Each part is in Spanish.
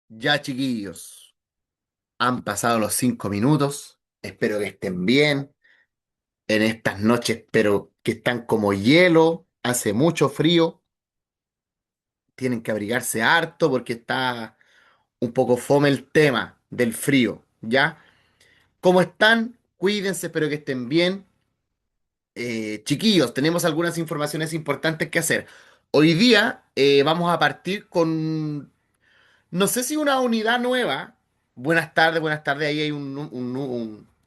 Ya, chiquillos, han pasado los 5 minutos. Espero que estén bien en estas noches, pero que están como hielo. Hace mucho frío. Tienen que abrigarse harto porque está un poco fome el tema del frío. ¿Ya? ¿Cómo están? Cuídense, espero que estén bien. Chiquillos, tenemos algunas informaciones importantes que hacer. Hoy día vamos a partir con, no sé si una unidad nueva. Buenas tardes, buenas tardes. Ahí hay un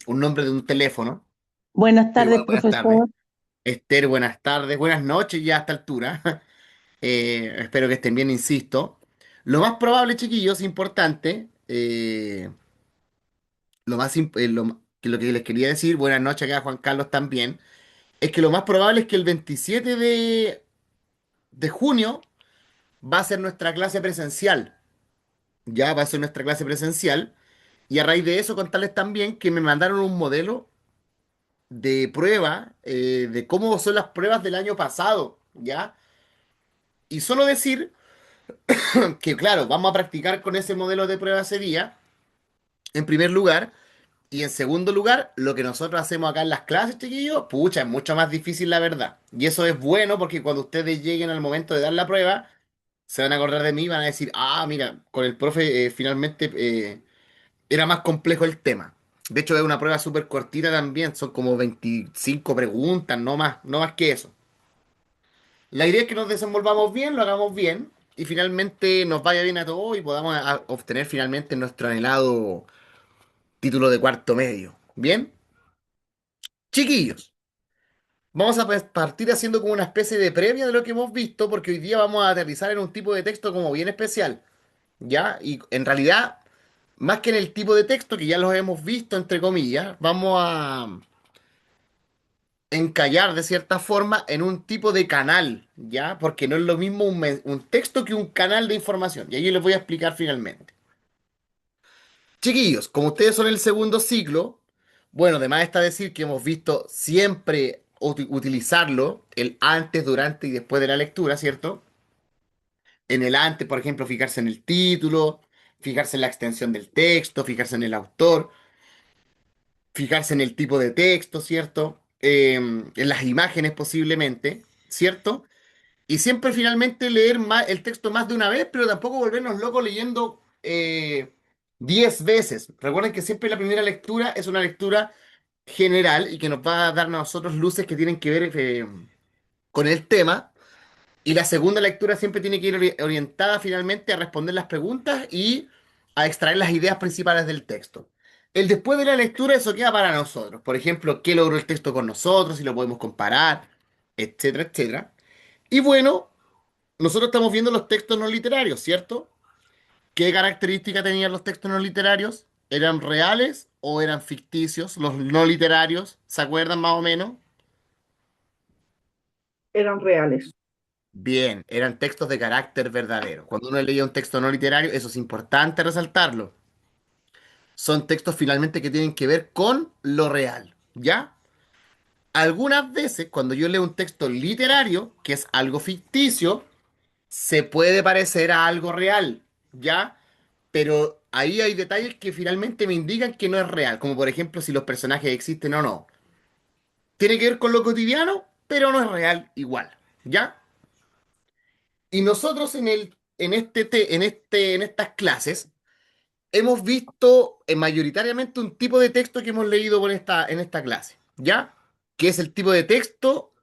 nombre de un teléfono, Buenas pero tardes, igual buenas tardes. profesor. Esther, buenas tardes, buenas noches ya a esta altura. Espero que estén bien, insisto. Lo más probable, chiquillos, importante, lo que les quería decir, buenas noches acá a Juan Carlos también, es que lo más probable es que el 27 de junio va a ser nuestra clase presencial. Ya va a ser nuestra clase presencial. Y a raíz de eso, contarles también que me mandaron un modelo de prueba de cómo son las pruebas del año pasado, ¿ya? Y solo decir que, claro, vamos a practicar con ese modelo de prueba ese día, en primer lugar. Y en segundo lugar, lo que nosotros hacemos acá en las clases, chiquillos, pucha, es mucho más difícil, la verdad. Y eso es bueno porque cuando ustedes lleguen al momento de dar la prueba, se van a acordar de mí y van a decir, ah, mira, con el profe finalmente era más complejo el tema. De hecho, es una prueba súper cortita también, son como 25 preguntas, no más que eso. La idea es que nos desenvolvamos bien, lo hagamos bien y finalmente nos vaya bien a todos y podamos obtener finalmente nuestro anhelado título de cuarto medio. ¿Bien? Chiquillos, vamos a partir haciendo como una especie de previa de lo que hemos visto porque hoy día vamos a aterrizar en un tipo de texto como bien especial. ¿Ya? Y en realidad, más que en el tipo de texto que ya los hemos visto, entre comillas, vamos a encallar de cierta forma en un tipo de canal, ¿ya? Porque no es lo mismo un texto que un canal de información. Y ahí les voy a explicar finalmente. Chiquillos, como ustedes son el segundo ciclo, bueno, además está decir que hemos visto siempre utilizarlo, el antes, durante y después de la lectura, ¿cierto? En el antes, por ejemplo, fijarse en el título, fijarse en la extensión del texto, fijarse en el autor, fijarse en el tipo de texto, ¿cierto? En las imágenes posiblemente, ¿cierto? Y siempre finalmente leer el texto más de una vez, pero tampoco volvernos locos leyendo 10 veces. Recuerden que siempre la primera lectura es una lectura general y que nos va a dar a nosotros luces que tienen que ver con el tema. Y la segunda lectura siempre tiene que ir orientada finalmente a responder las preguntas y a extraer las ideas principales del texto. El después de la lectura, eso queda para nosotros. Por ejemplo, qué logró el texto con nosotros, si lo podemos comparar, etcétera, etcétera. Y bueno, nosotros estamos viendo los textos no literarios, ¿cierto? ¿Qué característica tenían los textos no literarios? ¿Eran reales o eran ficticios? Los no literarios, ¿se acuerdan más o menos? Eran reales. Bien, eran textos de carácter verdadero. Cuando uno leía un texto no literario, eso es importante resaltarlo. Son textos finalmente que tienen que ver con lo real, ¿ya? Algunas veces, cuando yo leo un texto literario, que es algo ficticio, se puede parecer a algo real, ¿ya? Pero ahí hay detalles que finalmente me indican que no es real, como por ejemplo si los personajes existen o no. Tiene que ver con lo cotidiano, pero no es real igual, ¿ya? Y nosotros en estas clases hemos visto mayoritariamente un tipo de texto que hemos leído en esta clase, ¿ya? Que es el tipo de texto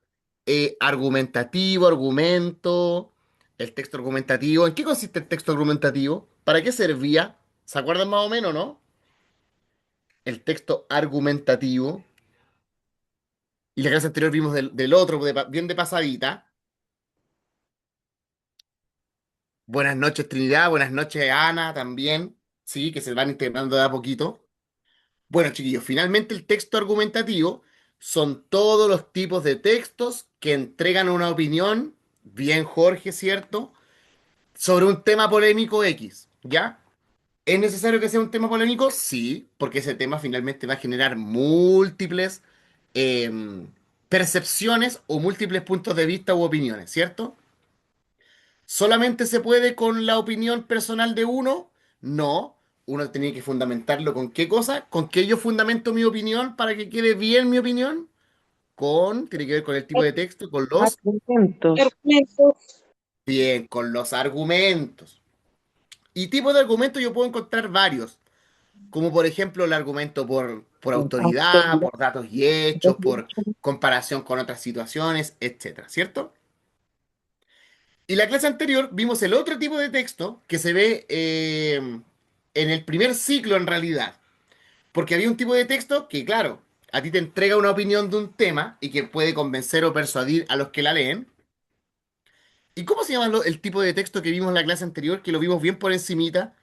argumentativo, argumento, el texto argumentativo. ¿En qué consiste el texto argumentativo? ¿Para qué servía? ¿Se acuerdan más o menos, no? El texto argumentativo. Y la clase anterior vimos del otro, bien de pasadita. Buenas noches, Trinidad. Buenas noches, Ana, también. Sí, que se van integrando de a poquito. Bueno, chiquillos, finalmente el texto argumentativo son todos los tipos de textos que entregan una opinión, bien Jorge, ¿cierto? Sobre un tema polémico X, ¿ya? ¿Es necesario que sea un tema polémico? Sí, porque ese tema finalmente va a generar múltiples em, percepciones o múltiples puntos de vista u opiniones, ¿cierto? Solamente se puede con la opinión personal de uno. No, uno tiene que fundamentarlo con qué cosa, con qué yo fundamento mi opinión para que quede bien mi opinión, tiene que ver con el tipo de texto, con los, Argumentos. bien, con los argumentos. Y tipo de argumento yo puedo encontrar varios, como por ejemplo el argumento por autoridad, Autoridad. por datos y hechos, por comparación con otras situaciones, etcétera, ¿cierto? Y la clase anterior vimos el otro tipo de texto que se ve en el primer ciclo en realidad. Porque había un tipo de texto que, claro, a ti te entrega una opinión de un tema y que puede convencer o persuadir a los que la leen. ¿Y cómo se llama el tipo de texto que vimos en la clase anterior, que lo vimos bien por encimita,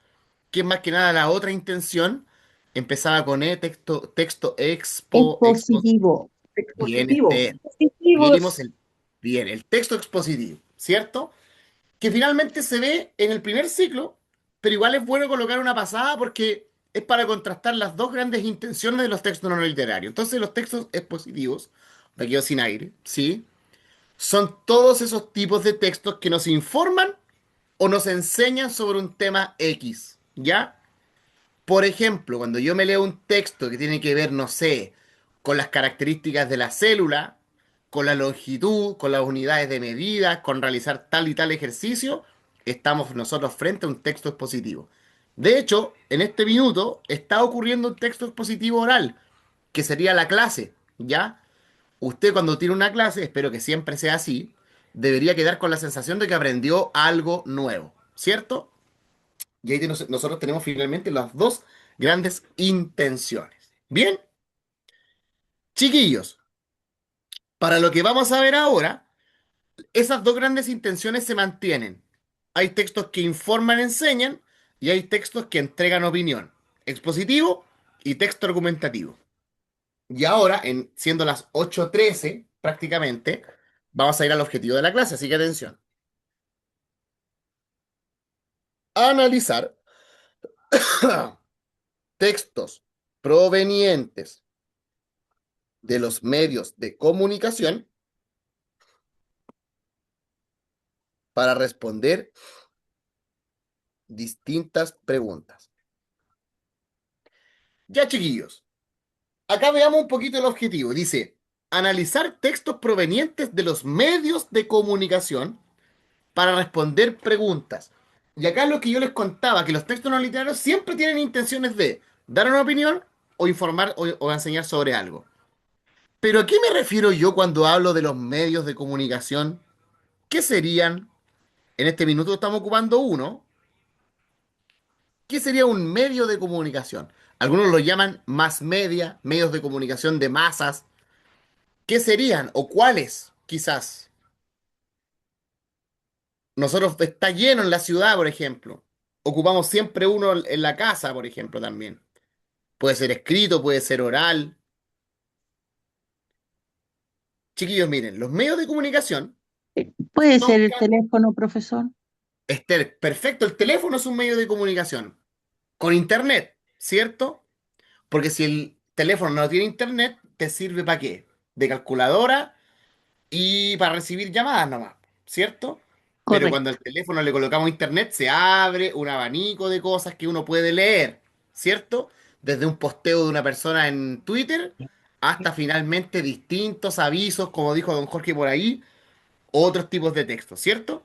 que es más que nada la otra intención? Empezaba con texto Expositivo. bien, Expositivo. vimos el texto expositivo, ¿cierto? Que finalmente se ve en el primer ciclo, pero igual es bueno colocar una pasada porque es para contrastar las dos grandes intenciones de los textos no literarios. Entonces, los textos expositivos, me quedo sin aire, ¿sí? Son todos esos tipos de textos que nos informan o nos enseñan sobre un tema X, ¿ya? Por ejemplo, cuando yo me leo un texto que tiene que ver, no sé, con las características de la célula, con la longitud, con las unidades de medida, con realizar tal y tal ejercicio, estamos nosotros frente a un texto expositivo. De hecho, en este minuto está ocurriendo un texto expositivo oral, que sería la clase, ¿ya? Usted cuando tiene una clase, espero que siempre sea así, debería quedar con la sensación de que aprendió algo nuevo, ¿cierto? Y ahí nosotros tenemos finalmente las dos grandes intenciones. Bien, chiquillos, para lo que vamos a ver ahora, esas dos grandes intenciones se mantienen. Hay textos que informan, enseñan, y hay textos que entregan opinión. Expositivo y texto argumentativo. Y ahora, siendo las 8:13 prácticamente, vamos a ir al objetivo de la clase, así que atención. Analizar textos provenientes de los medios de comunicación para responder distintas preguntas. Ya, chiquillos, acá veamos un poquito el objetivo. Dice, analizar textos provenientes de los medios de comunicación para responder preguntas. Y acá es lo que yo les contaba, que los textos no literarios siempre tienen intenciones de dar una opinión o informar o enseñar sobre algo. Pero ¿a qué me refiero yo cuando hablo de los medios de comunicación? ¿Qué serían? En este minuto estamos ocupando uno. ¿Qué sería un medio de comunicación? Algunos lo llaman más media, medios de comunicación de masas. ¿Qué serían o cuáles? Quizás. Nosotros está lleno en la ciudad, por ejemplo. Ocupamos siempre uno en la casa, por ejemplo, también. Puede ser escrito, puede ser oral. Chiquillos, miren, los medios de comunicación Puede son... ser el teléfono, profesor. Esther, perfecto, el teléfono es un medio de comunicación. Con internet, ¿cierto? Porque si el teléfono no tiene internet, ¿te sirve para qué? De calculadora y para recibir llamadas nomás, ¿cierto? Pero cuando Correcto. al teléfono le colocamos internet, se abre un abanico de cosas que uno puede leer, ¿cierto? Desde un posteo de una persona en Twitter hasta finalmente distintos avisos, como dijo don Jorge por ahí, otros tipos de textos, ¿cierto?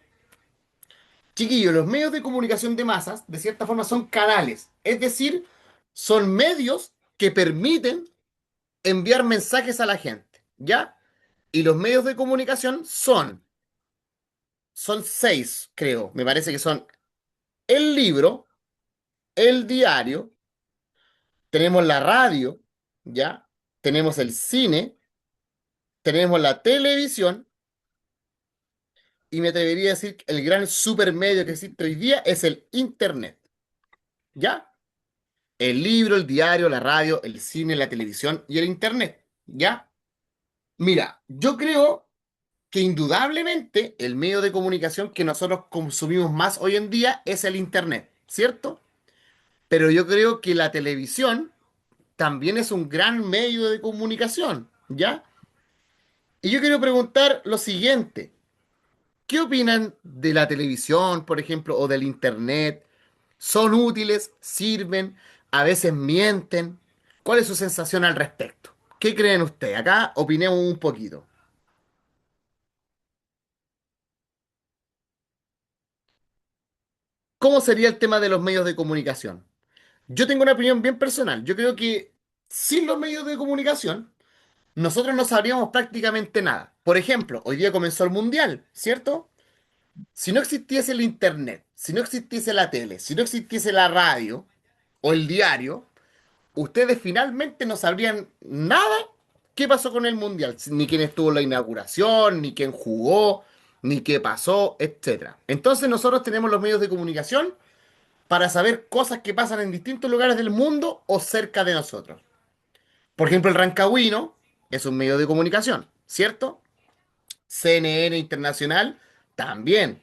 Chiquillos, los medios de comunicación de masas, de cierta forma, son canales, es decir, son medios que permiten enviar mensajes a la gente, ¿ya? Y los medios de comunicación son seis, creo. Me parece que son el libro, el diario, tenemos la radio, ¿ya? Tenemos el cine, tenemos la televisión, y me atrevería a decir que el gran supermedio que existe hoy día es el Internet, ¿ya? El libro, el diario, la radio, el cine, la televisión y el Internet, ¿ya? Mira, yo creo que indudablemente el medio de comunicación que nosotros consumimos más hoy en día es el Internet, ¿cierto? Pero yo creo que la televisión también es un gran medio de comunicación, ¿ya? Y yo quiero preguntar lo siguiente, ¿qué opinan de la televisión, por ejemplo, o del Internet? ¿Son útiles? ¿Sirven? ¿A veces mienten? ¿Cuál es su sensación al respecto? ¿Qué creen ustedes? Acá opinemos un poquito. ¿Cómo sería el tema de los medios de comunicación? Yo tengo una opinión bien personal. Yo creo que sin los medios de comunicación, nosotros no sabríamos prácticamente nada. Por ejemplo, hoy día comenzó el mundial, ¿cierto? Si no existiese el internet, si no existiese la tele, si no existiese la radio o el diario, ustedes finalmente no sabrían nada qué pasó con el mundial, ni quién estuvo en la inauguración, ni quién jugó, ni qué pasó, etcétera. Entonces nosotros tenemos los medios de comunicación para saber cosas que pasan en distintos lugares del mundo o cerca de nosotros. Por ejemplo, el Rancagüino es un medio de comunicación, ¿cierto? CNN Internacional también.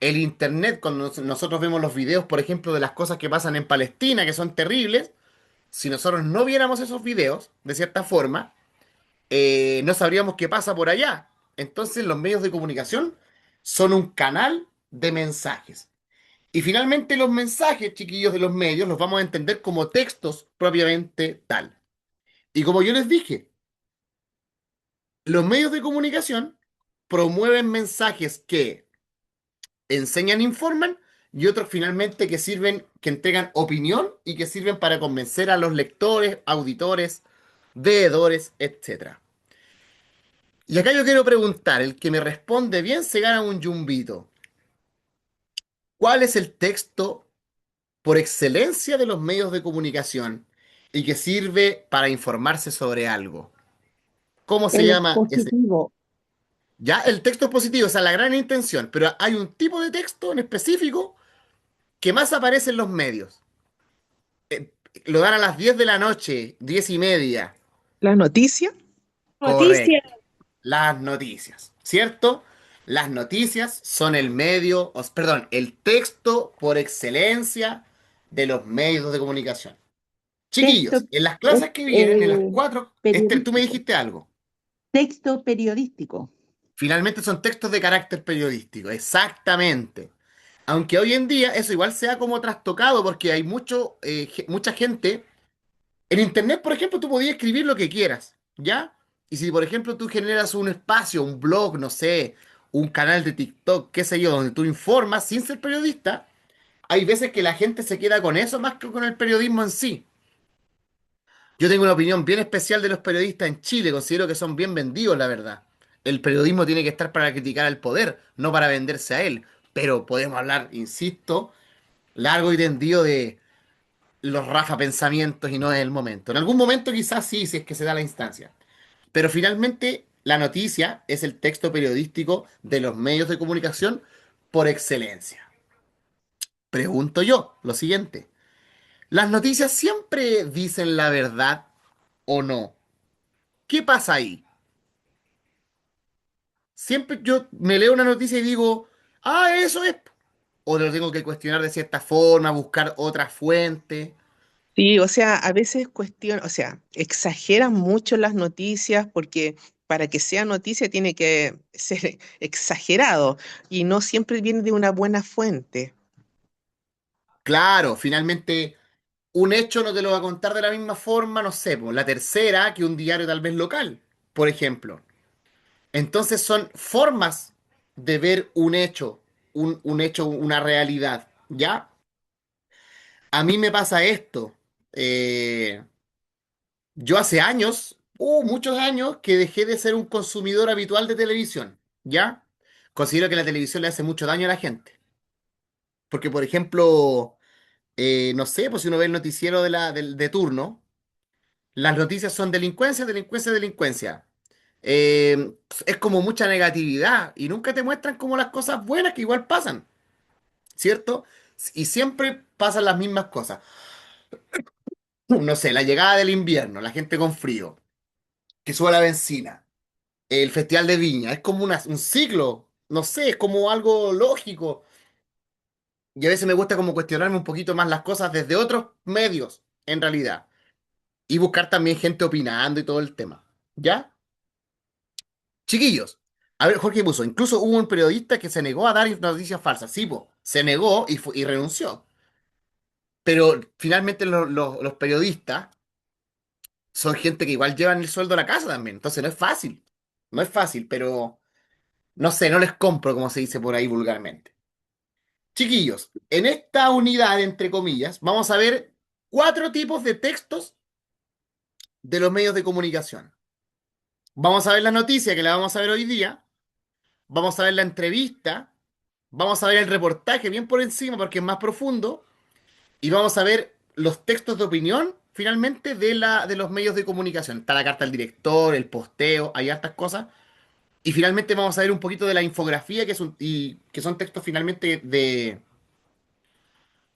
El Internet, cuando nosotros vemos los videos, por ejemplo, de las cosas que pasan en Palestina, que son terribles, si nosotros no viéramos esos videos, de cierta forma, no sabríamos qué pasa por allá. Entonces, los medios de comunicación son un canal de mensajes. Y finalmente, los mensajes, chiquillos, de los medios los vamos a entender como textos propiamente tal. Y como yo les dije, los medios de comunicación promueven mensajes que enseñan, informan y otros finalmente que sirven, que entregan opinión y que sirven para convencer a los lectores, auditores, veedores, etcétera. Y acá yo quiero preguntar, el que me responde bien se gana un yumbito. ¿Cuál es el texto por excelencia de los medios de comunicación y que sirve para informarse sobre algo? ¿Cómo se El llama ese? expositivo, Ya, el texto es positivo, esa es la gran intención, pero hay un tipo de texto en específico que más aparece en los medios. Lo dan a las 10 de la noche, 10:30. La noticia, Correcto. Las noticias, ¿cierto? Las noticias son el medio, perdón, el texto por excelencia de los medios de comunicación. texto, Chiquillos, en las eh, clases que vienen, en las eh, cuatro, tú me periodístico, dijiste algo. texto periodístico. Finalmente son textos de carácter periodístico, exactamente. Aunque hoy en día eso igual sea como trastocado porque hay mucha gente. En internet, por ejemplo, tú podías escribir lo que quieras, ¿ya? Y si, por ejemplo, tú generas un espacio, un blog, no sé, un canal de TikTok, qué sé yo, donde tú informas sin ser periodista, hay veces que la gente se queda con eso más que con el periodismo en sí. Yo tengo una opinión bien especial de los periodistas en Chile, considero que son bien vendidos, la verdad. El periodismo tiene que estar para criticar al poder, no para venderse a él. Pero podemos hablar, insisto, largo y tendido de los rafa pensamientos y no es el momento. En algún momento quizás sí, si es que se da la instancia. Pero finalmente la noticia es el texto periodístico de los medios de comunicación por excelencia. Pregunto yo lo siguiente. ¿Las noticias siempre dicen la verdad o no? ¿Qué pasa ahí? Siempre yo me leo una noticia y digo, ah, eso es. O lo tengo que cuestionar de cierta forma, buscar otra fuente. sí, o sea, a veces o sea, exageran mucho las noticias porque para que sea noticia tiene que ser exagerado y no siempre viene de una buena fuente. Claro, finalmente un hecho no te lo va a contar de la misma forma, no sé, pues, la tercera que un diario tal vez local, por ejemplo. Entonces son formas de ver un hecho, un hecho, una realidad, ¿ya? A mí me pasa esto. eh, yo hace años, muchos años, que dejé de ser un consumidor habitual de televisión, ¿ya? Considero que la televisión le hace mucho daño a la gente. Porque, por ejemplo, no sé, pues si uno ve el noticiero de turno, las noticias son delincuencia, delincuencia, delincuencia. Eh, es como mucha negatividad y nunca te muestran como las cosas buenas que igual pasan, ¿cierto? Y siempre pasan las mismas cosas. No sé, la llegada del invierno, la gente con frío, que sube la benzina, el festival de Viña, es como un ciclo, no sé, es como algo lógico. Y a veces me gusta como cuestionarme un poquito más las cosas desde otros medios, en realidad. Y buscar también gente opinando y todo el tema. ¿Ya? Chiquillos, a ver, Jorge puso, incluso hubo un periodista que se negó a dar noticias falsas. Sí, po, se negó y renunció. Pero finalmente los periodistas son gente que igual llevan el sueldo a la casa también. Entonces no es fácil. No es fácil, pero no sé, no les compro, como se dice por ahí vulgarmente. Chiquillos, en esta unidad, entre comillas, vamos a ver cuatro tipos de textos de los medios de comunicación. Vamos a ver la noticia que la vamos a ver hoy día. Vamos a ver la entrevista. Vamos a ver el reportaje bien por encima porque es más profundo. Y vamos a ver los textos de opinión, finalmente, de los medios de comunicación. Está la carta del director, el posteo, hay hartas cosas. Y finalmente vamos a ver un poquito de la infografía, que son textos finalmente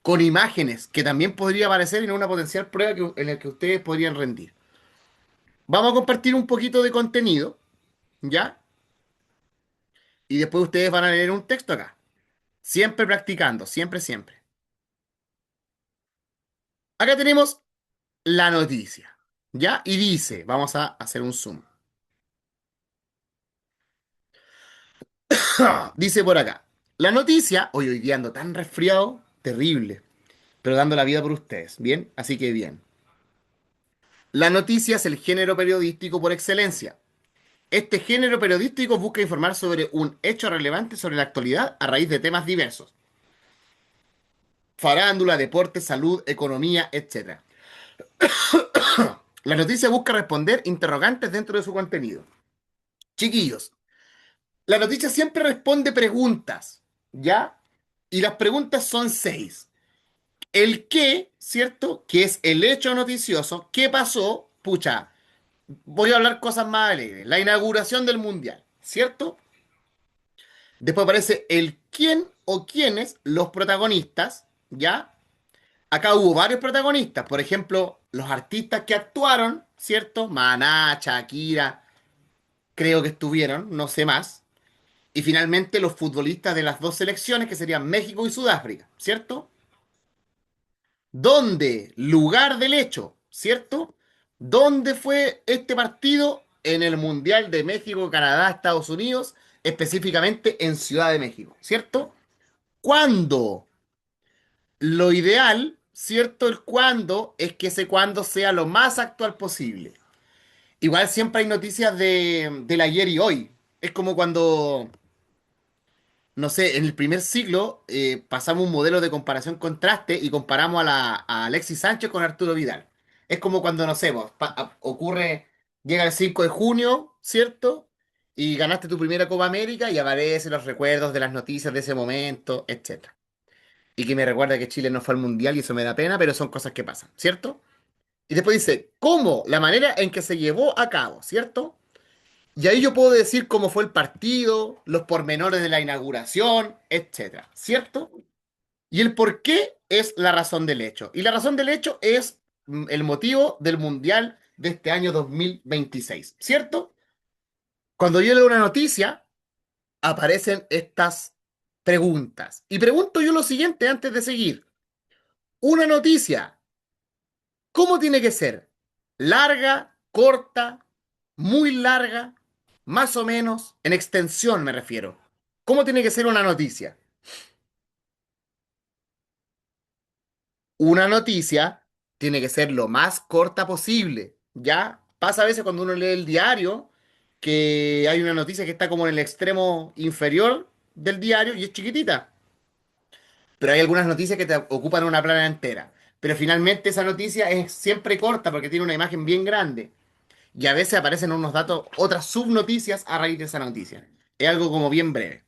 con imágenes, que también podría aparecer en una potencial prueba en la que ustedes podrían rendir. Vamos a compartir un poquito de contenido, ¿ya? Y después ustedes van a leer un texto acá. Siempre practicando, siempre, siempre. Acá tenemos la noticia, ¿ya? Y dice, vamos a hacer un zoom. Dice por acá, la noticia, hoy día ando tan resfriado, terrible, pero dando la vida por ustedes, ¿bien? Así que bien. La noticia es el género periodístico por excelencia. Este género periodístico busca informar sobre un hecho relevante sobre la actualidad a raíz de temas diversos. Farándula, deporte, salud, economía, etc. La noticia busca responder interrogantes dentro de su contenido. Chiquillos, la noticia siempre responde preguntas, ¿ya? Y las preguntas son seis. El qué, ¿cierto? Que es el hecho noticioso. ¿Qué pasó? Pucha, voy a hablar cosas más alegres. La inauguración del mundial, ¿cierto? Después aparece el quién o quiénes, los protagonistas, ¿ya? Acá hubo varios protagonistas, por ejemplo, los artistas que actuaron, ¿cierto? Maná, Shakira, creo que estuvieron, no sé más. Y finalmente los futbolistas de las dos selecciones, que serían México y Sudáfrica, ¿cierto? ¿Dónde? Lugar del hecho, ¿cierto? ¿Dónde fue este partido? En el Mundial de México, Canadá, Estados Unidos, específicamente en Ciudad de México, ¿cierto? ¿Cuándo? Lo ideal, ¿cierto? El cuándo es que ese cuándo sea lo más actual posible. Igual siempre hay noticias del ayer y hoy. Es como cuando, no sé, en el primer siglo pasamos un modelo de comparación-contraste y comparamos a Alexis Sánchez con Arturo Vidal. Es como cuando, no sé, ocurre, llega el 5 de junio, ¿cierto? Y ganaste tu primera Copa América y aparecen los recuerdos de las noticias de ese momento, etcétera. Y que me recuerda que Chile no fue al Mundial y eso me da pena, pero son cosas que pasan, ¿cierto? Y después dice, ¿cómo? La manera en que se llevó a cabo, ¿cierto? Y ahí yo puedo decir cómo fue el partido, los pormenores de la inauguración, etcétera, ¿cierto? Y el por qué es la razón del hecho. Y la razón del hecho es el motivo del Mundial de este año 2026, ¿cierto? Cuando yo leo una noticia, aparecen estas preguntas. Y pregunto yo lo siguiente antes de seguir. Una noticia, ¿cómo tiene que ser? ¿Larga, corta, muy larga, más o menos? En extensión me refiero. ¿Cómo tiene que ser una noticia? Una noticia tiene que ser lo más corta posible. ¿Ya? Pasa a veces cuando uno lee el diario que hay una noticia que está como en el extremo inferior del diario y es chiquitita. Pero hay algunas noticias que te ocupan una plana entera. Pero finalmente esa noticia es siempre corta porque tiene una imagen bien grande. Y a veces aparecen unos datos, otras subnoticias a raíz de esa noticia. Es algo como bien breve.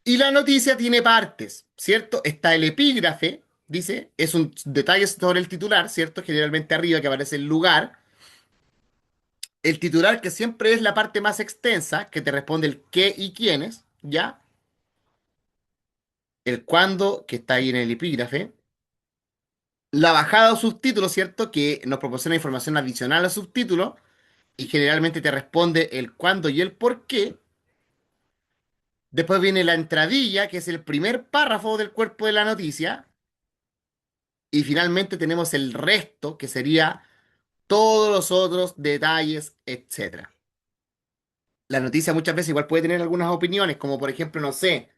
Y la noticia tiene partes, ¿cierto? Está el epígrafe, dice, es un detalle sobre el titular, ¿cierto? Generalmente arriba que aparece el lugar. El titular que siempre es la parte más extensa, que te responde el qué y quiénes, ¿ya? El cuándo, que está ahí en el epígrafe. La bajada o subtítulo, ¿cierto? Que nos proporciona información adicional al subtítulo y generalmente te responde el cuándo y el por qué. Después viene la entradilla, que es el primer párrafo del cuerpo de la noticia. Y finalmente tenemos el resto, que sería todos los otros detalles, etcétera. La noticia muchas veces igual puede tener algunas opiniones, como por ejemplo, no sé,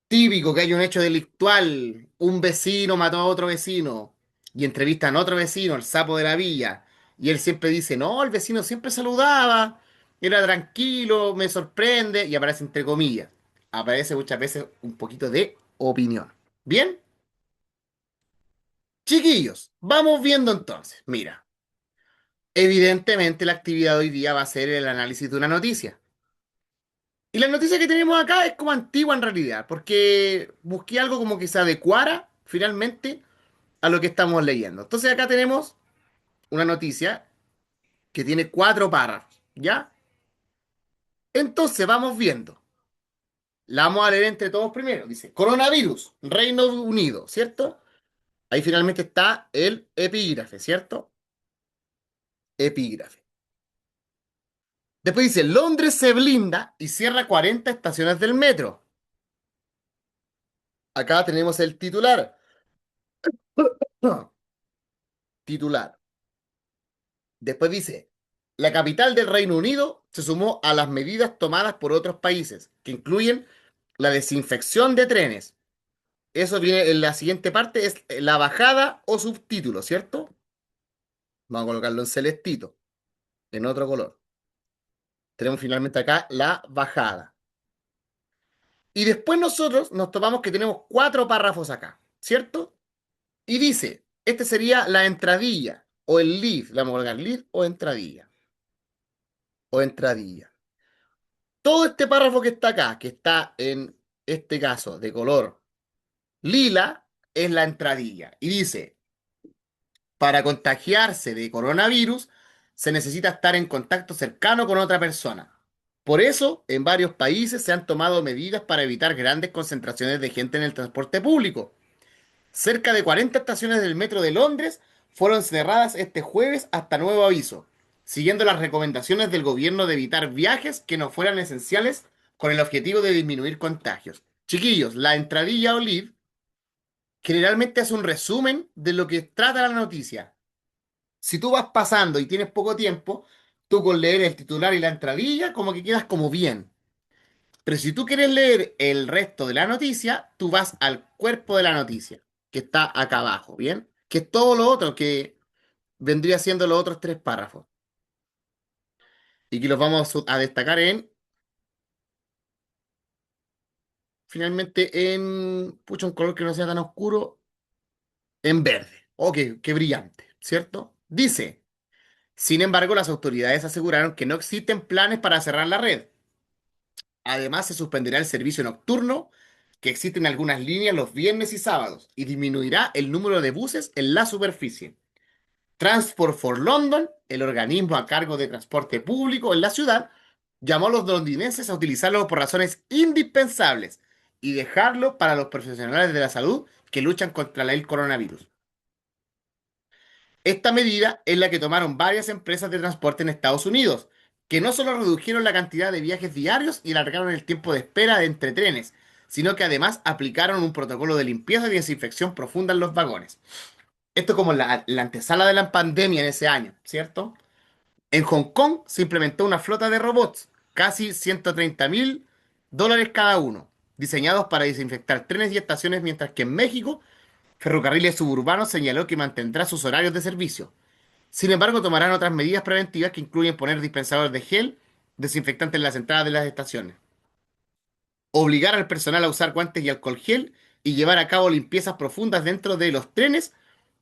Típico que hay un hecho delictual, un vecino mató a otro vecino y entrevistan a otro vecino, el sapo de la villa, y él siempre dice, no, el vecino siempre saludaba, era tranquilo, me sorprende, y aparece entre comillas. Aparece muchas veces un poquito de opinión. ¿Bien? Chiquillos, vamos viendo entonces. Mira, evidentemente la actividad hoy día va a ser el análisis de una noticia. Y la noticia que tenemos acá es como antigua en realidad, porque busqué algo como que se adecuara finalmente a lo que estamos leyendo. Entonces acá tenemos una noticia que tiene 4 párrafos, ¿ya? Entonces vamos viendo. La vamos a leer entre todos primero. Dice, coronavirus, Reino Unido, ¿cierto? Ahí finalmente está el epígrafe, ¿cierto? Epígrafe. Después dice, Londres se blinda y cierra 40 estaciones del metro. Acá tenemos el titular. Titular. Después dice, la capital del Reino Unido se sumó a las medidas tomadas por otros países, que incluyen la desinfección de trenes. Eso viene en la siguiente parte, es la bajada o subtítulo, ¿cierto? Vamos a colocarlo en celestito, en otro color. Tenemos finalmente acá la bajada. Y después nosotros nos tomamos que tenemos 4 párrafos acá, ¿cierto? Y dice, este sería la entradilla o el lead, le vamos a colocar lead o entradilla. O entradilla. Todo este párrafo que está acá, que está en este caso de color lila, es la entradilla. Y dice, para contagiarse de coronavirus se necesita estar en contacto cercano con otra persona. Por eso, en varios países se han tomado medidas para evitar grandes concentraciones de gente en el transporte público. Cerca de 40 estaciones del metro de Londres fueron cerradas este jueves hasta nuevo aviso, siguiendo las recomendaciones del gobierno de evitar viajes que no fueran esenciales con el objetivo de disminuir contagios. Chiquillos, la entradilla o lead generalmente hace un resumen de lo que trata la noticia. Si tú vas pasando y tienes poco tiempo, tú con leer el titular y la entradilla como que quedas como bien. Pero si tú quieres leer el resto de la noticia, tú vas al cuerpo de la noticia, que está acá abajo, ¿bien? Que es todo lo otro que vendría siendo los otros 3 párrafos. Y que los vamos a destacar finalmente pucha, un color que no sea tan oscuro, en verde. Ok, qué brillante, ¿cierto? Dice, sin embargo, las autoridades aseguraron que no existen planes para cerrar la red. Además, se suspenderá el servicio nocturno que existe en algunas líneas los viernes y sábados y disminuirá el número de buses en la superficie. Transport for London, el organismo a cargo de transporte público en la ciudad, llamó a los londinenses a utilizarlo por razones indispensables y dejarlo para los profesionales de la salud que luchan contra el coronavirus. Esta medida es la que tomaron varias empresas de transporte en Estados Unidos, que no solo redujeron la cantidad de viajes diarios y alargaron el tiempo de espera de entre trenes, sino que además aplicaron un protocolo de limpieza y desinfección profunda en los vagones. Esto como la antesala de la pandemia en ese año, ¿cierto? En Hong Kong se implementó una flota de robots, casi $130.000 cada uno, diseñados para desinfectar trenes y estaciones, mientras que en México, Ferrocarriles Suburbanos señaló que mantendrá sus horarios de servicio. Sin embargo, tomarán otras medidas preventivas que incluyen poner dispensadores de gel desinfectantes en las entradas de las estaciones, obligar al personal a usar guantes y alcohol gel y llevar a cabo limpiezas profundas dentro de los trenes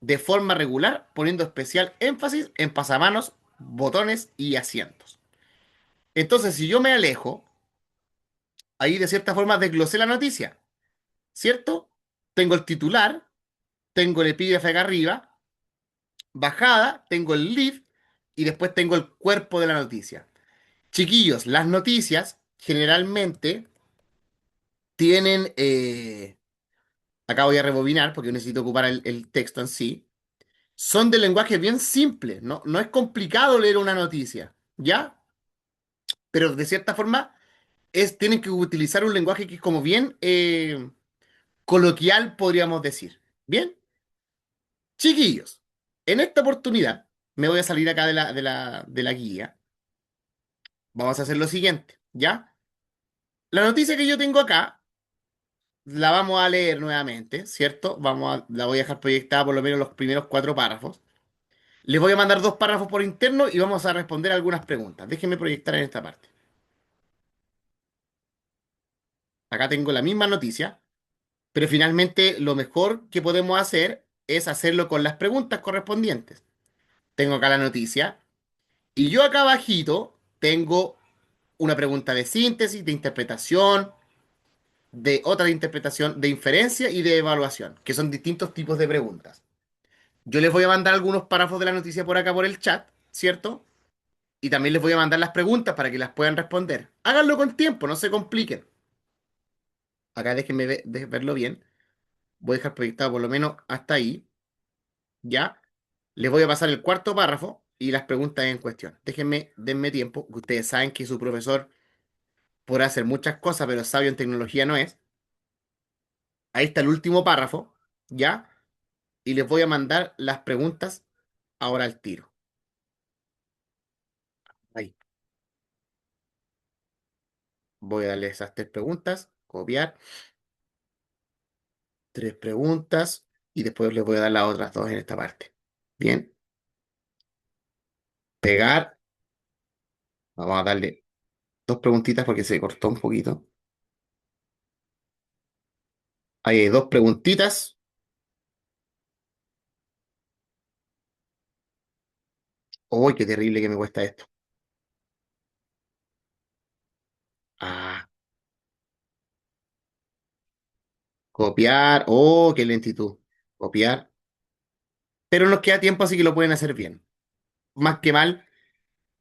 de forma regular, poniendo especial énfasis en pasamanos, botones y asientos. Entonces, si yo me alejo, ahí de cierta forma desglosé la noticia, ¿cierto? Tengo el titular, tengo el epígrafe acá arriba, bajada, tengo el lead y después tengo el cuerpo de la noticia. Chiquillos, las noticias generalmente tienen, acá voy a rebobinar porque necesito ocupar el texto en sí, son de lenguaje bien simple, ¿no? No es complicado leer una noticia, ¿ya? Pero de cierta forma tienen que utilizar un lenguaje que es como bien coloquial, podríamos decir. ¿Bien? Chiquillos, en esta oportunidad me voy a salir acá de la guía. Vamos a hacer lo siguiente, ¿ya? La noticia que yo tengo acá la vamos a leer nuevamente, ¿cierto? La voy a dejar proyectada por lo menos los primeros 4 párrafos. Les voy a mandar 2 párrafos por interno y vamos a responder algunas preguntas. Déjenme proyectar en esta parte. Acá tengo la misma noticia, pero finalmente lo mejor que podemos hacer es hacerlo con las preguntas correspondientes. Tengo acá la noticia y yo acá abajito tengo una pregunta de síntesis, de interpretación, de otra de interpretación, de inferencia y de evaluación, que son distintos tipos de preguntas. Yo les voy a mandar algunos párrafos de la noticia por acá por el chat, ¿cierto? Y también les voy a mandar las preguntas para que las puedan responder. Háganlo con tiempo, no se compliquen. Acá déjenme verlo bien. Voy a dejar proyectado por lo menos hasta ahí, ¿ya? Les voy a pasar el 4 párrafo y las preguntas en cuestión. Denme tiempo, que ustedes saben que su profesor podrá hacer muchas cosas, pero sabio en tecnología no es. Ahí está el último párrafo, ¿ya? Y les voy a mandar las preguntas ahora al tiro. Ahí. Voy a darle esas 3 preguntas, copiar, 3 preguntas y después les voy a dar las otras 2 en esta parte. Bien, pegar. Vamos a darle 2 preguntitas porque se cortó un poquito. Ahí hay 2 preguntitas. ¡Uy, qué terrible que me cuesta esto! Ah, copiar. ¡Oh, qué lentitud! Copiar. Pero nos queda tiempo, así que lo pueden hacer bien. Más que mal,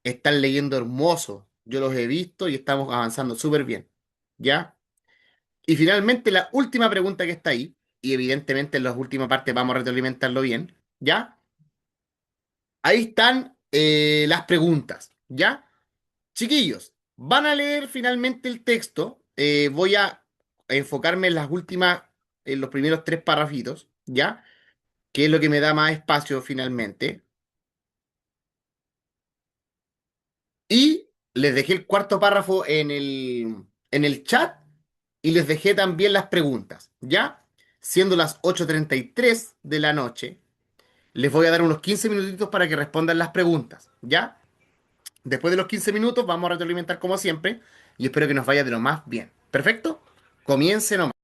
están leyendo hermoso. Yo los he visto y estamos avanzando súper bien. ¿Ya? Y finalmente, la última pregunta que está ahí, y evidentemente en las últimas partes vamos a retroalimentarlo bien. ¿Ya? Ahí están las preguntas. ¿Ya? Chiquillos, van a leer finalmente el texto. Voy a enfocarme en las últimas, en los primeros 3 párrafitos, ¿ya? Que es lo que me da más espacio finalmente. Y les dejé el 4 párrafo en el chat y les dejé también las preguntas, ¿ya? Siendo las 8:33 de la noche, les voy a dar unos 15 minutitos para que respondan las preguntas, ¿ya? Después de los 15 minutos vamos a retroalimentar como siempre y espero que nos vaya de lo más bien. ¿Perfecto? Comiencen nomás.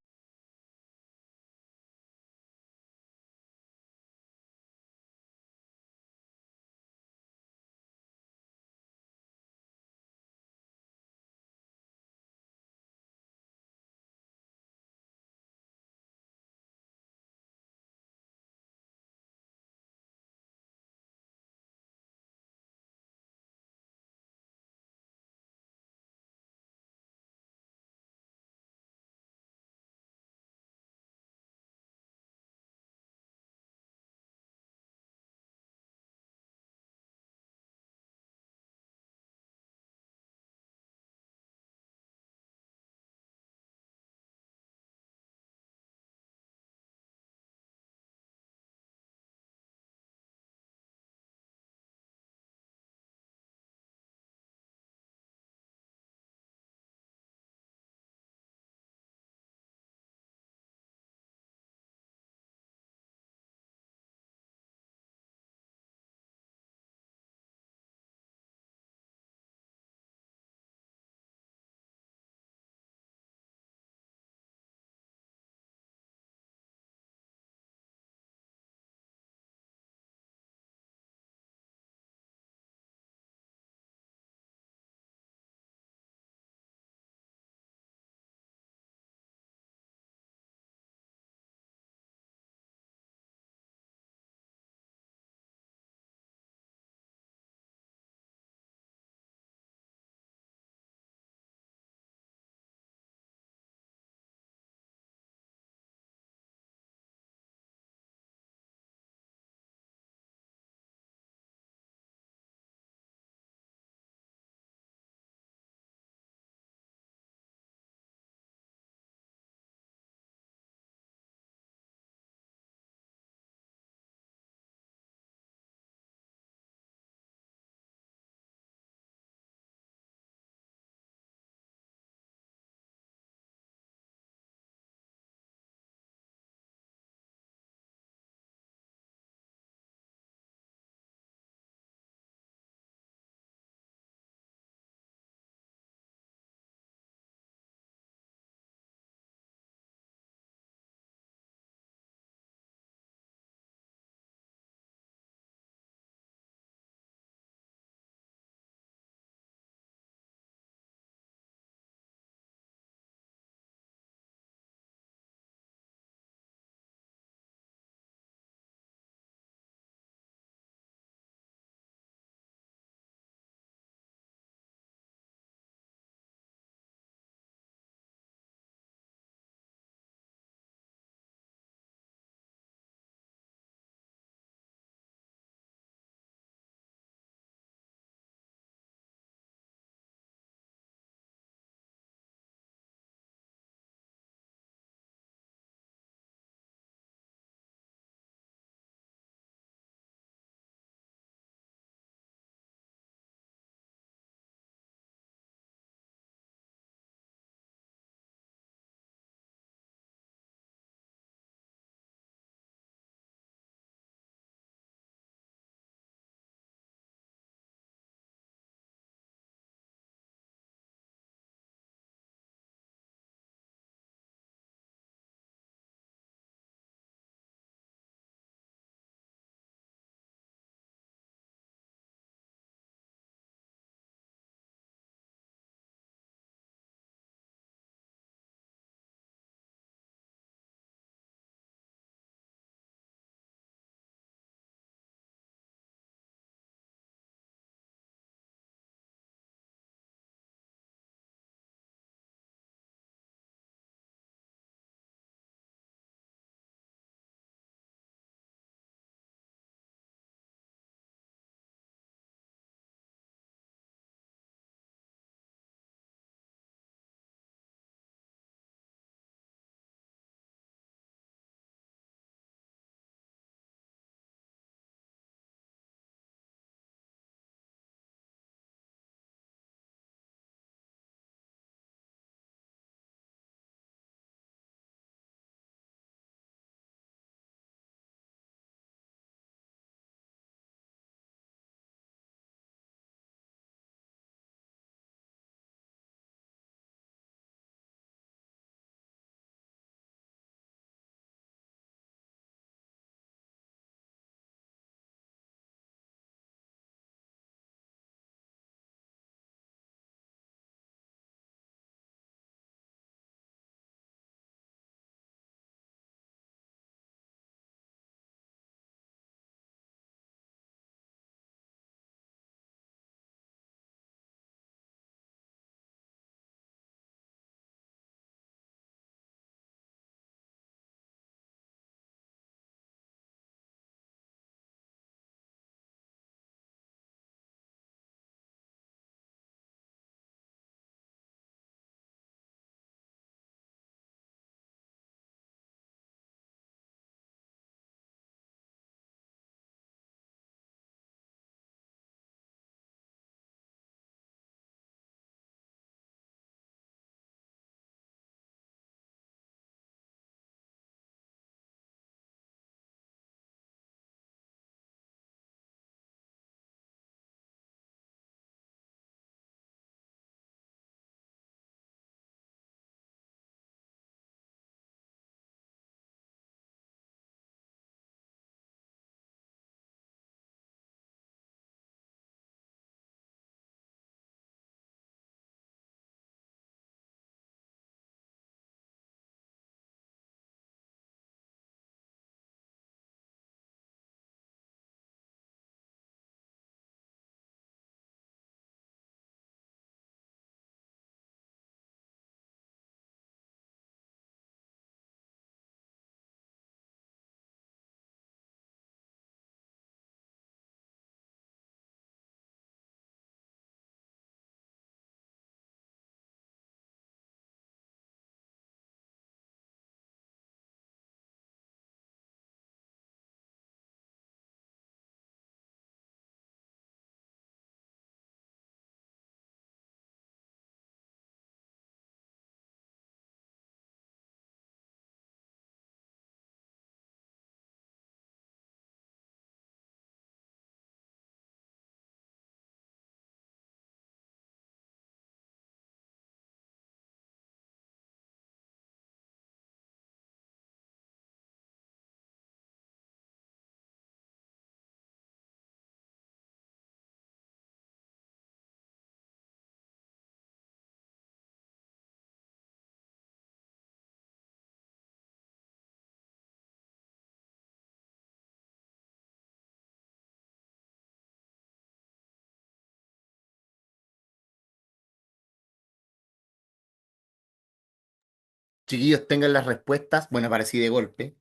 chiquillos tengan las respuestas, bueno, para así de golpe,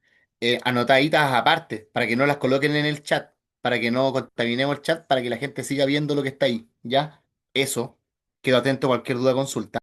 anotaditas aparte, para que no las coloquen en el chat, para que no contaminemos el chat, para que la gente siga viendo lo que está ahí, ¿ya? Eso, quedo atento a cualquier duda, consulta.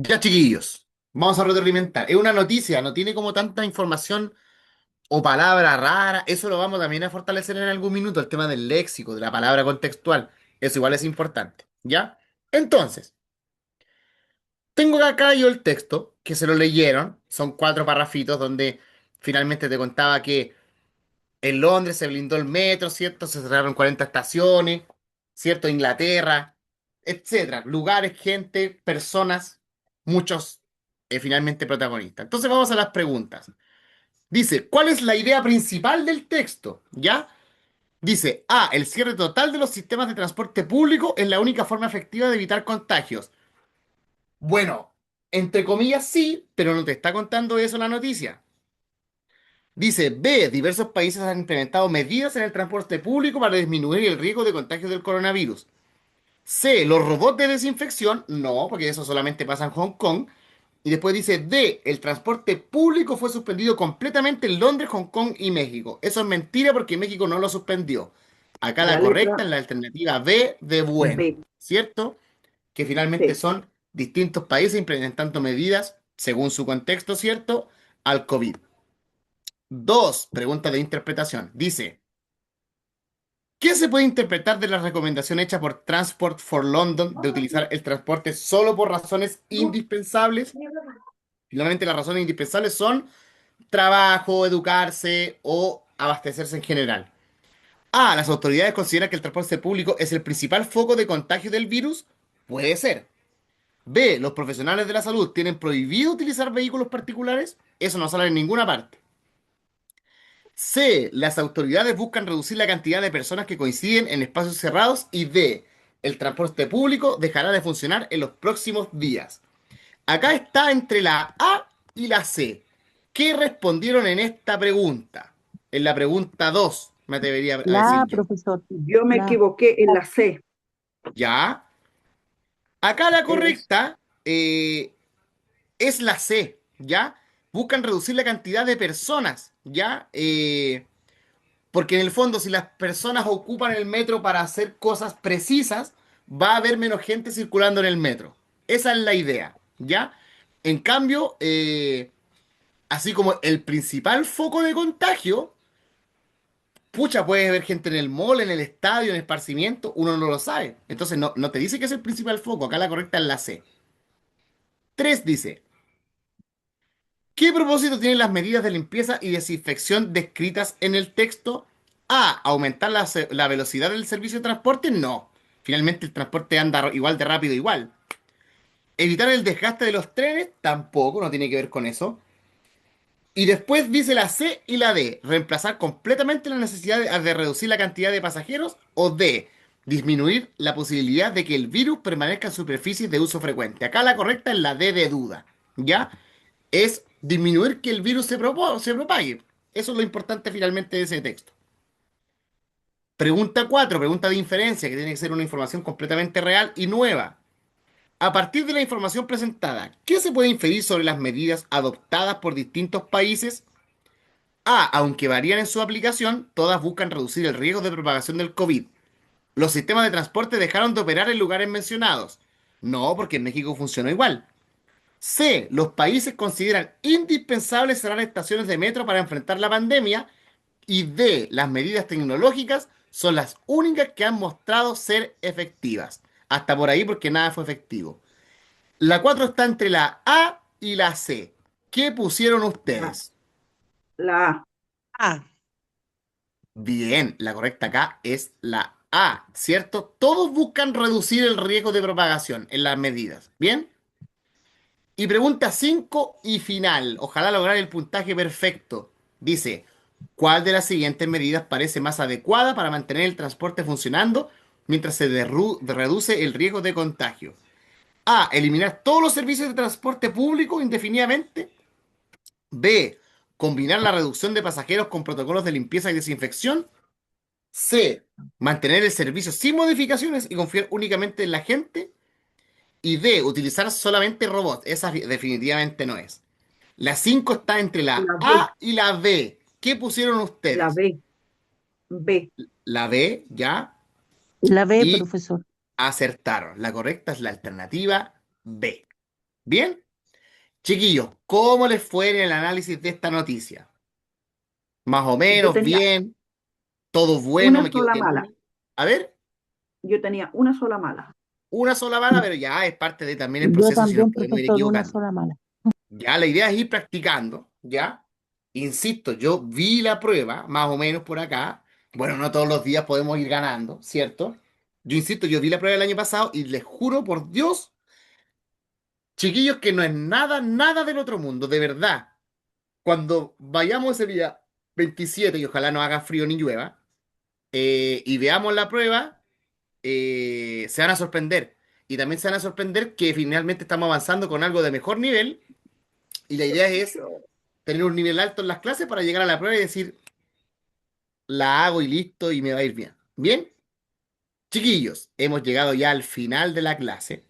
Ya, chiquillos, vamos a retroalimentar. Es una noticia, no tiene como tanta información o palabra rara. Eso lo vamos también a fortalecer en algún minuto, el tema del léxico, de la palabra contextual. Eso igual es importante, ¿ya? Entonces, tengo acá yo el texto, que se lo leyeron. Son 4 parrafitos donde finalmente te contaba que en Londres se blindó el metro, ¿cierto? Se cerraron 40 estaciones, ¿cierto? Inglaterra, etcétera. Lugares, gente, personas, muchos finalmente protagonistas. Entonces vamos a las preguntas. Dice, ¿cuál es la idea principal del texto? ¿Ya? Dice, A, el cierre total de los sistemas de transporte público es la única forma efectiva de evitar contagios. Bueno, entre comillas sí, pero no te está contando eso la noticia. Dice, B, diversos países han implementado medidas en el transporte público para disminuir el riesgo de contagio del coronavirus. C, los robots de desinfección, no, porque eso solamente pasa en Hong Kong. Y después dice, D, el transporte público fue suspendido completamente en Londres, Hong Kong y México. Eso es mentira porque México no lo suspendió. Acá la La correcta es letra la alternativa B de bueno, B. ¿cierto? Que finalmente Sí. son distintos países implementando medidas, según su contexto, ¿cierto?, al COVID. Dos, pregunta de interpretación. Dice, ¿qué se puede interpretar de la recomendación hecha por Transport for London de utilizar el transporte solo por razones indispensables? Finalmente, las razones indispensables son trabajo, educarse o abastecerse en general. A. Las autoridades consideran que el transporte público es el principal foco de contagio del virus. Puede ser. B. Los profesionales de la salud tienen prohibido utilizar vehículos particulares. Eso no sale en ninguna parte. C. Las autoridades buscan reducir la cantidad de personas que coinciden en espacios cerrados. Y D. El transporte público dejará de funcionar en los próximos días. Acá está entre la A y la C. ¿Qué respondieron en esta pregunta? En la pregunta 2, me atrevería a decir La, yo. profesor, Yo me la. equivoqué en la C. ¿Ya? Acá la En las- correcta es la C, ¿ya? Buscan reducir la cantidad de personas, ¿ya? Porque en el fondo, si las personas ocupan el metro para hacer cosas precisas, va a haber menos gente circulando en el metro. Esa es la idea, ¿ya? En cambio, así como el principal foco de contagio, pucha, puede haber gente en el mall, en el estadio, en esparcimiento, uno no lo sabe. Entonces no te dice que es el principal foco, acá la correcta es la C. 3 dice, ¿qué propósito tienen las medidas de limpieza y desinfección descritas en el texto? A. ¿Aumentar la velocidad del servicio de transporte? No. Finalmente el transporte anda igual de rápido, igual. ¿Evitar el desgaste de los trenes? Tampoco, no tiene que ver con eso. Y después dice la C y la D. ¿Reemplazar completamente la necesidad de reducir la cantidad de pasajeros? O D. Disminuir la posibilidad de que el virus permanezca en superficies de uso frecuente. Acá la correcta es la D de duda. ¿Ya? Es disminuir que el virus se propague. Eso es lo importante finalmente de ese texto. Pregunta 4, pregunta de inferencia, que tiene que ser una información completamente real y nueva. A partir de la información presentada, ¿qué se puede inferir sobre las medidas adoptadas por distintos países? A. Aunque varían en su aplicación, todas buscan reducir el riesgo de propagación del COVID. Los sistemas de transporte dejaron de operar en lugares mencionados. No, porque en México funcionó igual. C. Los países consideran indispensable cerrar estaciones de metro para enfrentar la pandemia. Y D. Las medidas tecnológicas son las únicas que han mostrado ser efectivas. Hasta por ahí porque nada fue efectivo. La 4 está entre la A y la C. ¿Qué pusieron la, ustedes? la A. Ah, Bien, la correcta acá es la A, ¿cierto? Todos buscan reducir el riesgo de propagación en las medidas. ¿Bien? Y pregunta 5 y final. Ojalá lograr el puntaje perfecto. Dice, ¿cuál de las siguientes medidas parece más adecuada para mantener el transporte funcionando mientras se reduce el riesgo de contagio? A. Eliminar todos los servicios de transporte público indefinidamente. B. Combinar la reducción de pasajeros con protocolos de limpieza y desinfección. C. Mantener el servicio sin modificaciones y confiar únicamente en la gente. Y D. Utilizar solamente robots. Esa definitivamente no es. La 5 está entre la La B. A y la B. ¿Qué pusieron La ustedes? B. B. La B, ya. La B, Y profesor. acertaron. La correcta es la alternativa B. ¿Bien? Chiquillos, ¿cómo les fue en el análisis de esta noticia? Más o Yo menos, tenía bien, todo bueno, me una sola equivoqué en mala. una. A ver, Yo tenía una sola mala. una sola bala, pero ya es parte de también el Yo proceso si nos también, podemos ir profesor, una equivocando. sola mala. Ya la idea es ir practicando, ¿ya? Insisto, yo vi la prueba, más o menos por acá. Bueno, no todos los días podemos ir ganando, ¿cierto? Yo insisto, yo vi la prueba del año pasado y les juro por Dios, chiquillos, que no es nada, nada del otro mundo, de verdad. Cuando vayamos ese día 27 y ojalá no haga frío ni llueva, y veamos la prueba, se van a sorprender. Y también se van a sorprender que finalmente estamos avanzando con algo de mejor nivel y la idea es tener un nivel alto en las clases para llegar a la prueba y decir, la hago y listo y me va a ir bien. Bien, chiquillos, hemos llegado ya al final de la clase.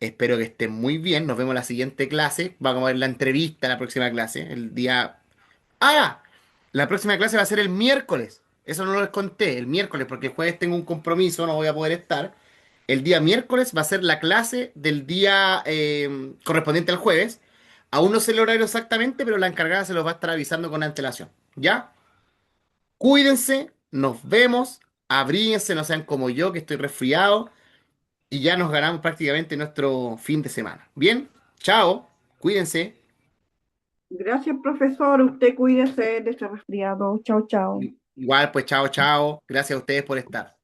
Espero que estén muy bien. Nos vemos en la siguiente clase. Vamos a ver la entrevista, la próxima clase, el día... Ah, la próxima clase va a ser el miércoles. Eso no lo les conté, el miércoles, porque el jueves tengo un compromiso, no voy a poder estar. El día miércoles va a ser la clase del día correspondiente al jueves. Aún no sé el horario exactamente, pero la encargada se los va a estar avisando con antelación. ¿Ya? Cuídense, nos vemos, abríguense, no sean como yo, que estoy resfriado, y ya nos ganamos prácticamente nuestro fin de semana. Bien, chao, cuídense. Gracias, profesor. Usted cuídese de ese resfriado. Chao, chao. Igual, pues chao, chao. Gracias a ustedes por estar.